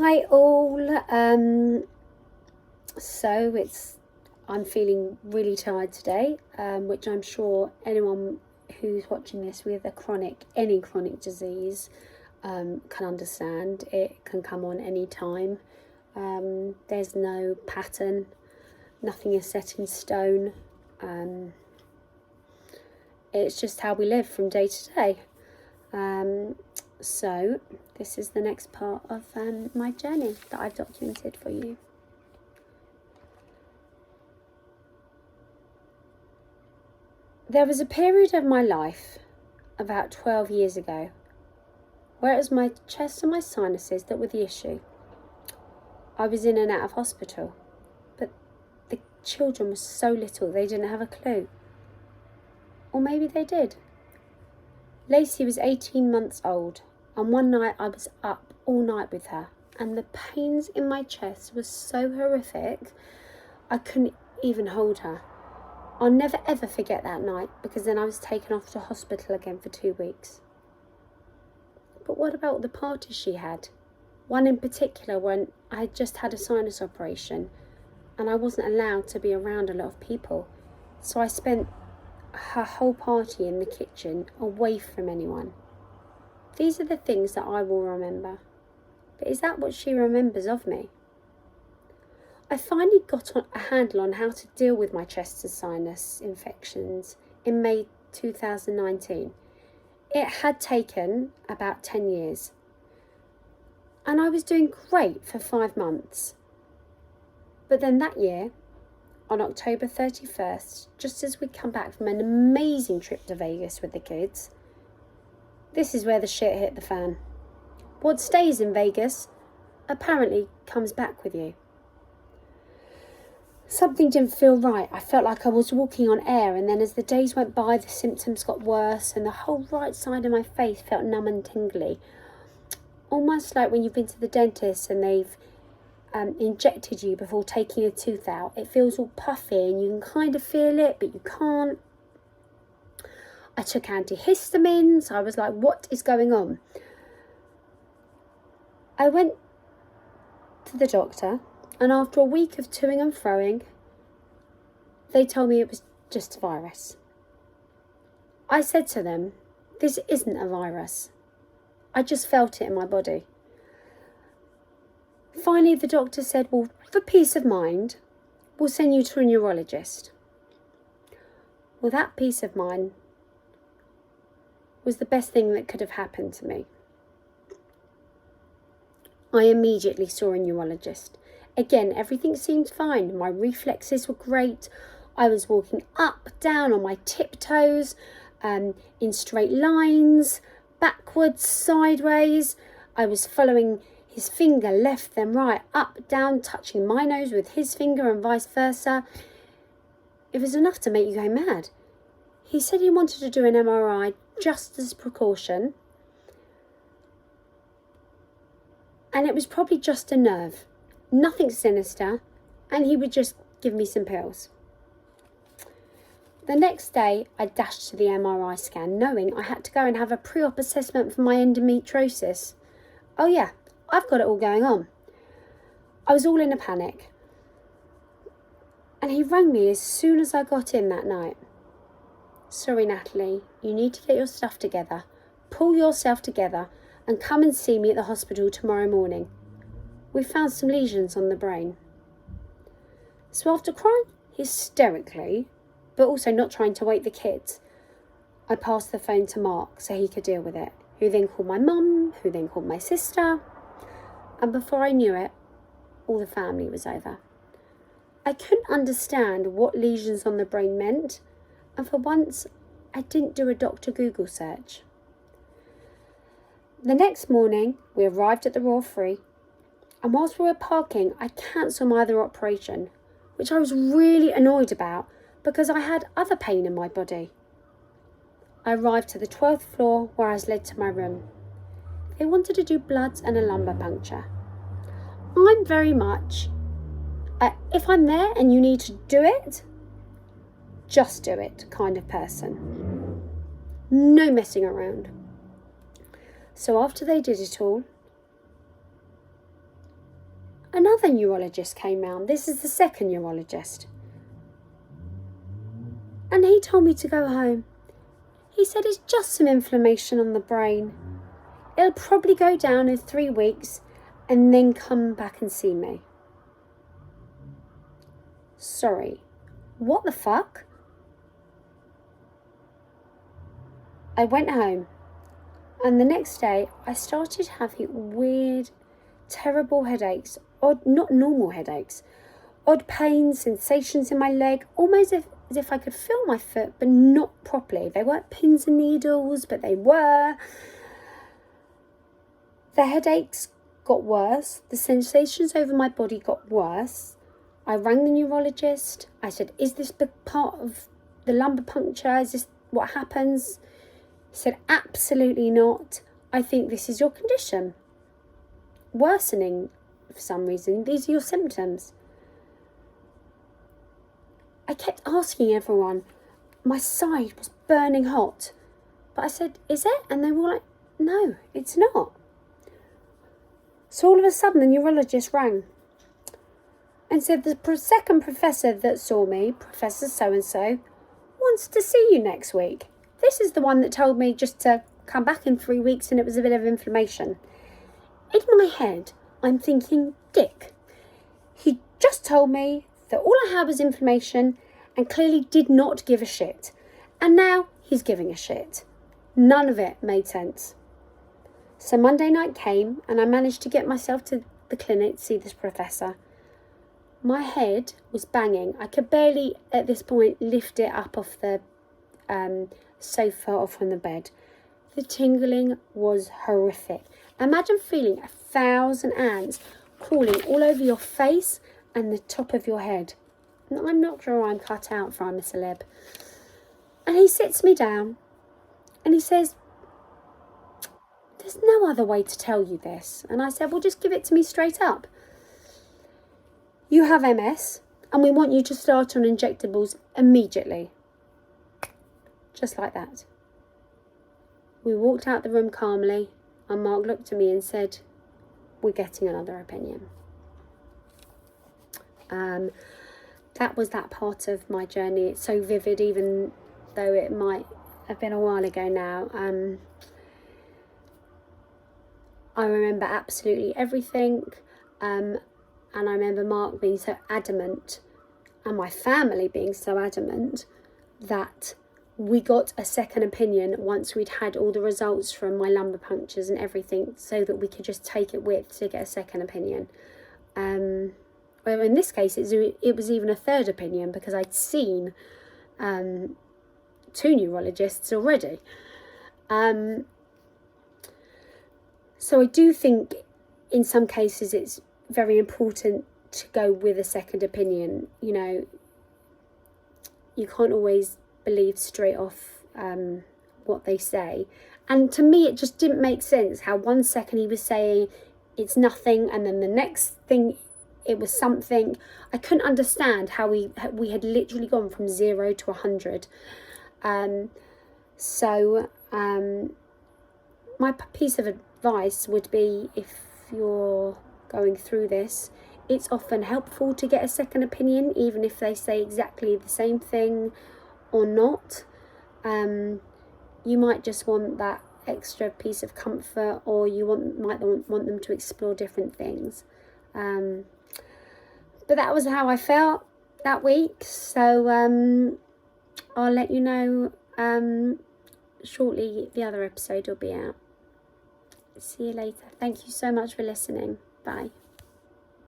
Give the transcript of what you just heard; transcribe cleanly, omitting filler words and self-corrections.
Hi all. I'm feeling really tired today, which I'm sure anyone who's watching this with any chronic disease can understand. It can come on any time. There's no pattern, nothing is set in stone. It's just how we live from day to day. So this is the next part of my journey that I've documented for you. There was a period of my life about 12 years ago where it was my chest and my sinuses that were the issue. I was in and out of hospital, but the children were so little they didn't have a clue. Or maybe they did. Lacey was 18 months old, and one night I was up all night with her, and the pains in my chest were so horrific I couldn't even hold her. I'll never ever forget that night, because then I was taken off to hospital again for 2 weeks. But what about the parties she had? One in particular when I had just had a sinus operation and I wasn't allowed to be around a lot of people, so I spent her whole party in the kitchen, away from anyone. These are the things that I will remember. But is that what she remembers of me? I finally got a handle on how to deal with my chest and sinus infections in May 2019. It had taken about 10 years. And I was doing great for 5 months. But then that year, on October 31st, just as we'd come back from an amazing trip to Vegas with the kids, this is where the shit hit the fan. What stays in Vegas apparently comes back with you. Something didn't feel right. I felt like I was walking on air, and then as the days went by, the symptoms got worse and the whole right side of my face felt numb and tingly. Almost like when you've been to the dentist and they've injected you before taking a tooth out. It feels all puffy and you can kind of feel it, but you can't. I took antihistamines. I was like, what is going on? I went to the doctor, and after a week of toing and froing, they told me it was just a virus. I said to them, this isn't a virus. I just felt it in my body. Finally, the doctor said, well, for peace of mind, we'll send you to a neurologist. Well, that peace of mind was the best thing that could have happened to me. I immediately saw a neurologist. Again, everything seemed fine. My reflexes were great. I was walking up, down on my tiptoes, in straight lines, backwards, sideways. I was following his finger, left then right, up, down, touching my nose with his finger and vice versa. It was enough to make you go mad. He said he wanted to do an MRI just as a precaution. And it was probably just a nerve, nothing sinister, and he would just give me some pills. The next day, I dashed to the MRI scan, knowing I had to go and have a pre-op assessment for my endometriosis. Oh yeah, I've got it all going on. I was all in a panic. And he rang me as soon as I got in that night. Sorry, Natalie, you need to get your stuff together. Pull yourself together and come and see me at the hospital tomorrow morning. We found some lesions on the brain. So after crying hysterically, but also not trying to wake the kids, I passed the phone to Mark so he could deal with it, who then called my mum, who then called my sister. And before I knew it, all the family was over. I couldn't understand what lesions on the brain meant, and for once, I didn't do a Dr. Google search. The next morning, we arrived at the Royal Free, and whilst we were parking, I cancelled my other operation, which I was really annoyed about because I had other pain in my body. I arrived to the 12th floor where I was led to my room. They wanted to do bloods and a lumbar puncture. I'm very much, if I'm there and you need to do it, just do it kind of person. No messing around. So after they did it all, Another neurologist came round. This is the second neurologist. And he told me to go home. He said it's just some inflammation on the brain. It'll probably go down in 3 weeks and then come back and see me. Sorry, what the fuck? I went home, and the next day I started having weird, terrible headaches, not normal headaches, odd pains, sensations in my leg, almost as if I could feel my foot, but not properly. They weren't pins and needles, but they were. The headaches got worse. The sensations over my body got worse. I rang the neurologist. I said, is this part of the lumbar puncture? Is this what happens? He said, absolutely not. I think this is your condition worsening for some reason. These are your symptoms. I kept asking everyone. My side was burning hot. But I said, is it? And they were like, no, it's not. So all of a sudden the neurologist rang and said the second professor that saw me, Professor so-and-so, wants to see you next week. This is the one that told me just to come back in 3 weeks and it was a bit of inflammation. In my head, I'm thinking, dick. He just told me that all I had was inflammation and clearly did not give a shit. And now he's giving a shit. None of it made sense. So Monday night came and I managed to get myself to the clinic to see this professor. My head was banging. I could barely, at this point, lift it up off the sofa or from the bed. The tingling was horrific. Imagine feeling 1,000 ants crawling all over your face and the top of your head. I'm not sure I'm cut out for I'm a celeb. And he sits me down and he says, there's no other way to tell you this. And I said, well, just give it to me straight up. You have MS and we want you to start on injectables immediately. Just like that. We walked out the room calmly and Mark looked at me and said, we're getting another opinion. That was that part of my journey. It's so vivid, even though it might have been a while ago now. I remember absolutely everything. And I remember Mark being so adamant and my family being so adamant that we got a second opinion once we'd had all the results from my lumbar punctures and everything, so that we could just take it with to get a second opinion. Well, in this case, it was even a third opinion because I'd seen 2 neurologists already. So I do think in some cases it's very important to go with a second opinion. You know, you can't always believe straight off what they say. And to me, it just didn't make sense how 1 second he was saying it's nothing and then the next thing it was something. I couldn't understand how we had literally gone from 0 to 100. My piece of advice would be, if you're going through this, it's often helpful to get a second opinion, even if they say exactly the same thing or not. You might just want that extra piece of comfort, or you might want them to explore different things. But that was how I felt that week. So I'll let you know shortly. The other episode will be out. See you later. Thank you so much for listening. Bye.